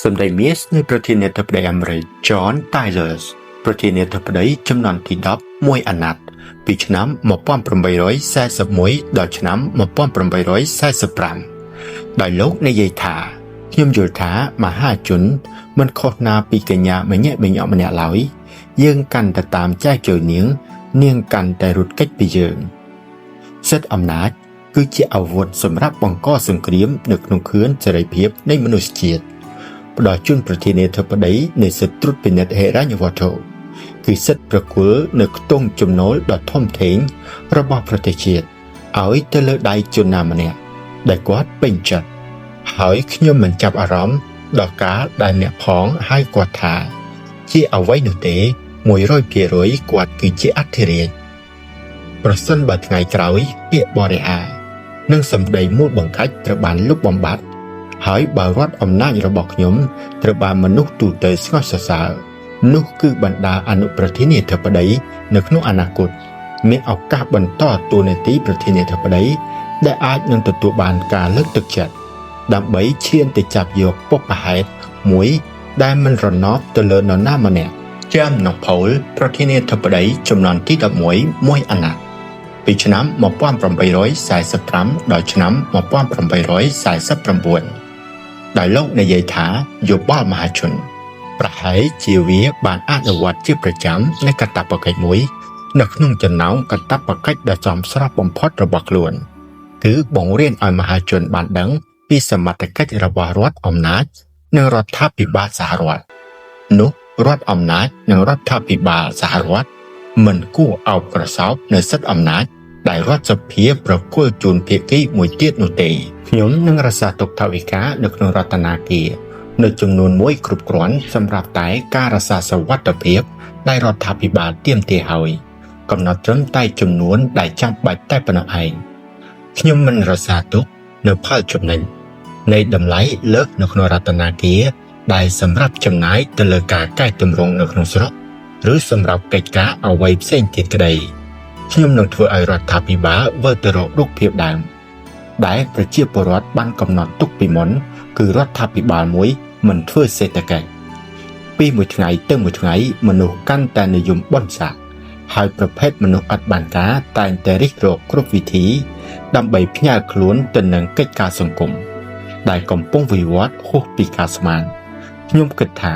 សម្ដីមាសនៃប្រធានាធិបតីអាមេរិក John Tyler ប្រធានាធិបតីចំនួនទី10មួយអាណត្តិពីឆ្នាំ1841ដល់ឆ្នាំ1845ដោយលោកនិយាយថាខ្ញុំយល់ថាមហាជនមិនខុសណាពីកញ្ញាម្នាក់ម្នាក់ឡើយយើងកាន់តែតាមចែកចូលនាងកាន់តែរត់គេចពីយើងសិទ្ធិអំណាចគឺជាអាវុធសម្រាប់បង្កសង្គ្រាមនៅក្នុងខឿនសេរីភាពនៃមនុស្សជាតិផ្ដល់ជូនប្រធានាធិបតីនៃសិទ្ធិត្រួតពិនិត្យហិរញ្ញវត្ថុគឺសិទ្ធិប្រគល់នៅខ្ទង់ចំណូលដ៏ធំធេងរបស់ប្រទេសជាតិឲ្យទៅលើដៃជនណាម្នាក់ដែលគាត់ពេញចិត្តហើយខ្ញុំមិនចាប់អារម្មណ៍ដល់ការដែលអ្នកផងហៅគាត់ថាជាអ្វីនោះទេ 100% គាត់គឺជាអធិរាជប្រសិនបើថ្ងៃក្រោយពាក្យបរិហានិងសម្ដីមូលបង្កាច់ត្រូវបានលុបបំបាត់ហើយបើរដ្ឋអំណាចរបស់ខ្ញុំត្រូវបានមនុស្សទូទៅស្ងោះសរសើរនោះគឺបណ្ដាអនុប្រធានាធិបតីនៅក្នុងអនាគតមានឱកាសបន្តតួនាទីប្រធានាធិបតីដែលអាចនឹងទទួលបានការលើកទឹកចិត្តដើម្បីឈានទៅចាប់យកពុកប្រហែតមួយដែលមិនរណបទៅលើនរណាម្នាក់ជាមណផលប្រធានាធិបតីចំនួនទី11មួយអាណត្តិពីឆ្នាំ1845ដល់ឆ្នាំ1849ដោយលោកនិយាយថាយោបល់មហាជនប្រហែលជាវាបានអនុវត្តជាប្រចាំនៃកាតព្វកិច្ចមួយនៅក្នុងចំណោមកាតព្វកិច្ចដ៏ចំស្របបំផុតរបស់ខ្លួនគឺបង្រៀនឲ្យមហាជនបានដឹងពីសមត្ថកិច្ចរបស់រដ្ឋអំណាចនិងរដ្ឋាភិបាលសហរដ្ឋនោះរដ្ឋអំណាចនិងរដ្ឋាភិបាលសហរដ្ឋមិនគួរអោបក្រសោបនៅសិទ្ធិអំណាចដែលរដ្ឋសភាប្រគល់ជូនភាគីមួយទៀតនោះទេខ្ញុំនឹងរក្សាទុកថវិកានៅក្នុងរដ្ឋាភិបាលនៅចំនួនមួយគ្រប់គ្រាន់សម្រាប់តែការរក្សាសុវត្ថិភាពដែលរដ្ឋាភិបាលទាមទារហើយកំណត់ត្រឹមតែចំនួនដែលចាំបាច់តែប៉ុណ្ណោះឯងខ្ញុំមិនរក្សាទុកនៅផលចំណេញនៃតម្លៃលើកនៅក្នុងរដ្ឋាភិបាលដែលសម្រាប់ចំណាយទៅលើការកែតម្រង់នៅក្នុងស្រុកឬសម្រាប់កិច្ចការអ្វីផ្សេងទៀតក្តីខ្ញុំនឹងធ្វើឲ្យរដ្ឋាភិបាលវិលទៅរករូបភាពដើមដែលប្រជាពលរដ្ឋបានកំណត់ទុកពីមុនគឺរដ្ឋាភិបាលមួយមិនធ្វើសេដ្ឋកិច្ចពីមួយថ្ងៃទៅមួយថ្ងៃមនុស្សកាន់តែនិយមបន់សាក់ហើយប្រភេទមនុស្សឥតបានការតែងតែរិះរកគ្រប់វិធីដើម្បីផ្ញើខ្លួនទៅនឹងកិច្ចការសង្គមដែលកំពុងវិវត្តហួសពីការស្មានខ្ញុំគិតថា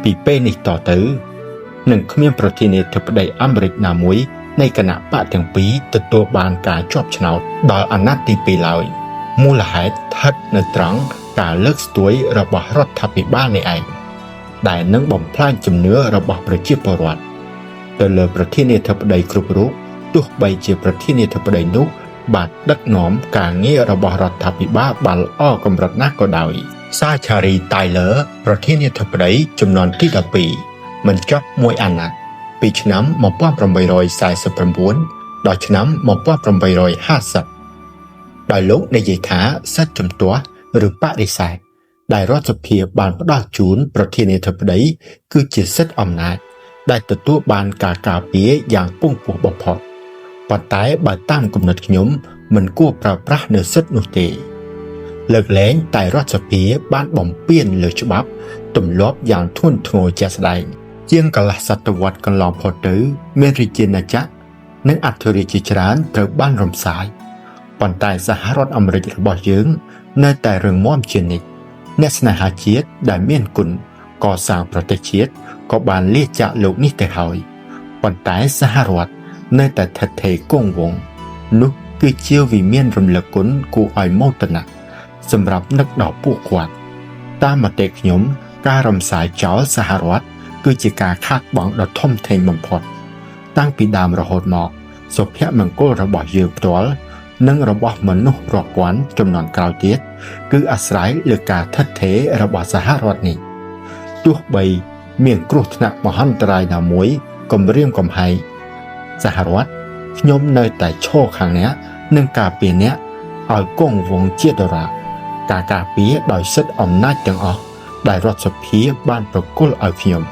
ពីពេលនេះតទៅនឹងគ្មានប្រធានាធិបតីអាមេរិកណាមួយនៃគណៈបកទាំងពីរទទួលបានការជាប់ឆ្នោតដល់អាណត្តិទី2ឡើយមូលហេតុស្ថិតនៅត្រង់ការលើកស្ទួយរបស់រដ្ឋាភិបាលនេះឯងដែលនឹងបំផ្លាញជំនឿរបស់ប្រជាពលរដ្ឋទៅលើប្រធានាធិបតីគ្រប់រូបទោះបីជាប្រធានាធិបតីនោះបានដឹកនាំការងាររបស់រដ្ឋាភិបាលបានល្អកម្រិតណាស់ក៏ដោយZachary Taylor ប្រធានាធិបតីចំនួនទី12មិនចប់មួយអាណត្តិពីឆ្នាំ1849ដល់ឆ្នាំ1850ដោយលោកនិយាយថាសិទ្ធិជំទាស់ឬបដិសេធដែលរដ្ឋសភាបានផ្ដល់ជូនប្រធានាធិបតីគឺជាសិទ្ធិអំណាចដែលទទួលបានការការពារយ៉ាងពង់ពោះបំផុតប៉ុន្តែបើតាមគំនិតខ្ញុំមិនគួរប្រើប្រាស់នូវសិទ្ធិនោះទេលើកលែងតែរដ្ឋសភាបានបំពានលើច្បាប់ទម្លាប់យ៉ាងធ្ងន់ធ្ងរជាក់ស្ដែងជាងកន្លះសតវត្សកន្លងផុតទៅមានរាជាណាចក្រនិងអធិរាជជាច្រើនត្រូវបានរំសាយប៉ុន្តែសហរដ្ឋអាមេរិករបស់យើងនៅតែរឹងមាំជានិច្ចអ្នកស្នេហាជាតិដែលមានគុណកសាងប្រទេសជាតិក៏បានលាចាកលោកនេះទៅហើយប៉ុន្តែសហរដ្ឋនៅតែថិតថេរគង់វង្សនោះគឺជាវិមានរំលឹកគុណគួរឲ្យមោទនៈសម្រាប់នឹកដល់ពួកគាត់តាមមតិខ្ញុំការរំសាយចោលសហរដ្ឋគឺជាការខាតបង់ដ៏ធំធេងបំផុតតាំងពីដើមរហូតមកសុភមង្គលរបស់យើងផ្ទាល់និងរបស់មនុស្សរាប់ពាន់ចំនួនក្រោយទៀតគឺអាស្រ័យលើការថិតថេររបស់សហរដ្ឋនេះទោះបីមានគ្រោះថ្នាក់មហន្តរាយណាមួយគំរាមកំហែងសហរដ្ឋខ្ញុំនៅតែឈរខាងអ្នកនិងការពារអ្នកឲ្យគង់វង្សជាដរាបការការពារដោយសិទ្ធិអំណាចទាំងអស់ដែលរដ្ឋសភាបានប្រគល់ឲ្យខ្ញុំ